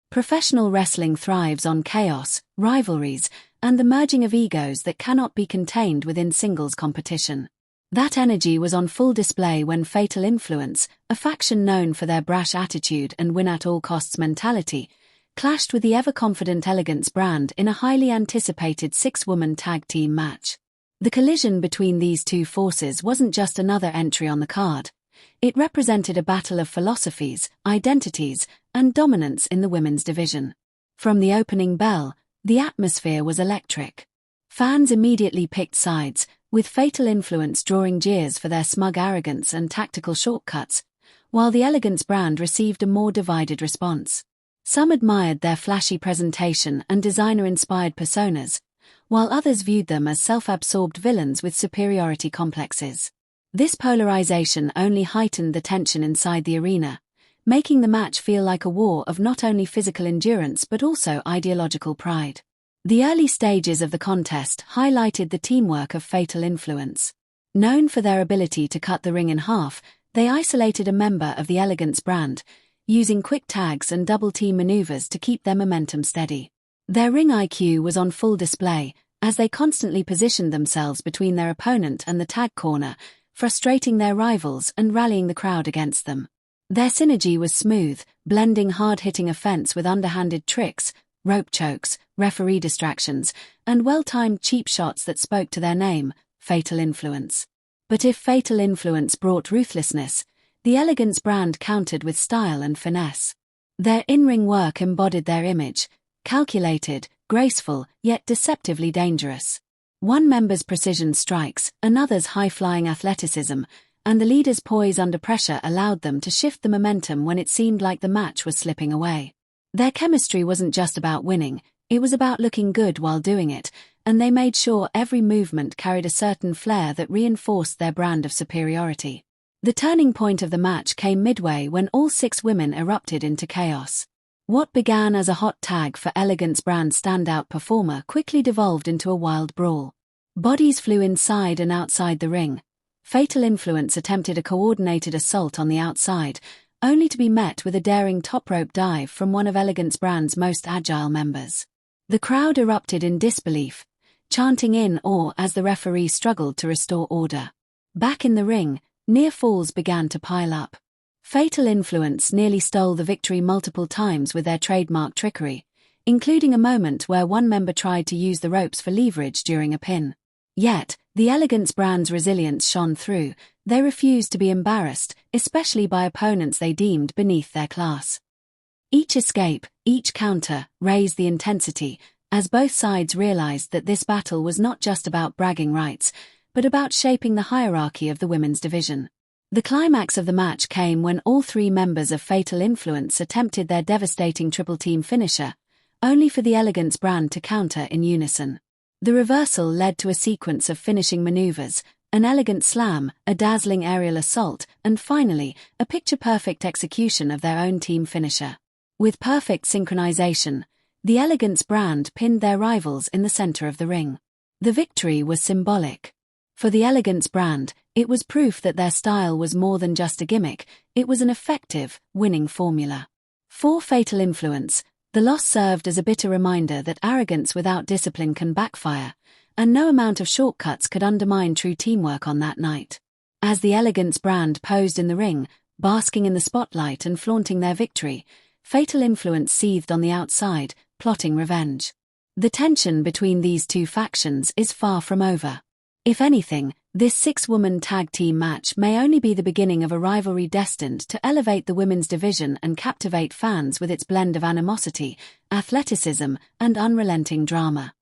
Professional wrestling thrives on chaos, rivalries, and the merging of egos that cannot be contained within singles competition. That energy was on full display when Fatal Influence, a faction known for their brash attitude and win-at-all-costs mentality, clashed with the ever-confident Elegance brand in a highly anticipated six-woman tag team match. The collision between these two forces wasn't just another entry on the card. It represented a battle of philosophies, identities, and dominance in the women's division. From the opening bell, the atmosphere was electric. Fans immediately picked sides, with Fatal Influence drawing jeers for their smug arrogance and tactical shortcuts, while the Elegance brand received a more divided response. Some admired their flashy presentation and designer-inspired personas, while others viewed them as self-absorbed villains with superiority complexes. This polarization only heightened the tension inside the arena, making the match feel like a war of not only physical endurance but also ideological pride. The early stages of the contest highlighted the teamwork of Fatal Influence. Known for their ability to cut the ring in half, they isolated a member of the Elegance brand, using quick tags and double-team maneuvers to keep their momentum steady. Their ring IQ was on full display, as they constantly positioned themselves between their opponent and the tag corner, frustrating their rivals and rallying the crowd against them. Their synergy was smooth, blending hard-hitting offense with underhanded tricks, rope chokes, referee distractions, and well-timed cheap shots that spoke to their name, Fatal Influence. But if Fatal Influence brought ruthlessness, the Elegance brand countered with style and finesse. Their in-ring work embodied their image, calculated, graceful, yet deceptively dangerous. One member's precision strikes, another's high-flying athleticism, and the leader's poise under pressure allowed them to shift the momentum when it seemed like the match was slipping away. Their chemistry wasn't just about winning, it was about looking good while doing it, and they made sure every movement carried a certain flair that reinforced their brand of superiority. The turning point of the match came midway when all six women erupted into chaos. What began as a hot tag for Elegance brand standout performer quickly devolved into a wild brawl. Bodies flew inside and outside the ring. Fatal Influence attempted a coordinated assault on the outside, only to be met with a daring top rope dive from one of Elegance brand's most agile members. The crowd erupted in disbelief, chanting in awe as the referee struggled to restore order. Back in the ring, near falls began to pile up. Fatal Influence nearly stole the victory multiple times with their trademark trickery, including a moment where one member tried to use the ropes for leverage during a pin. Yet, the Elegance brand's resilience shone through. They refused to be embarrassed, especially by opponents they deemed beneath their class. Each escape, each counter, raised the intensity, as both sides realized that this battle was not just about bragging rights, but about shaping the hierarchy of the women's division. The climax of the match came when all three members of Fatal Influence attempted their devastating triple-team finisher, only for the Elegance brand to counter in unison. The reversal led to a sequence of finishing maneuvers, an elegant slam, a dazzling aerial assault, and finally, a picture-perfect execution of their own team finisher. With perfect synchronization, the Elegance brand pinned their rivals in the center of the ring. The victory was symbolic. For the Elegance brand, it was proof that their style was more than just a gimmick, it was an effective, winning formula. For Fatal Influence, the loss served as a bitter reminder that arrogance without discipline can backfire, and no amount of shortcuts could undermine true teamwork on that night. As the Elegance brand posed in the ring, basking in the spotlight and flaunting their victory, Fatal Influence seethed on the outside, plotting revenge. The tension between these two factions is far from over. If anything, this six-woman tag team match may only be the beginning of a rivalry destined to elevate the women's division and captivate fans with its blend of animosity, athleticism, and unrelenting drama.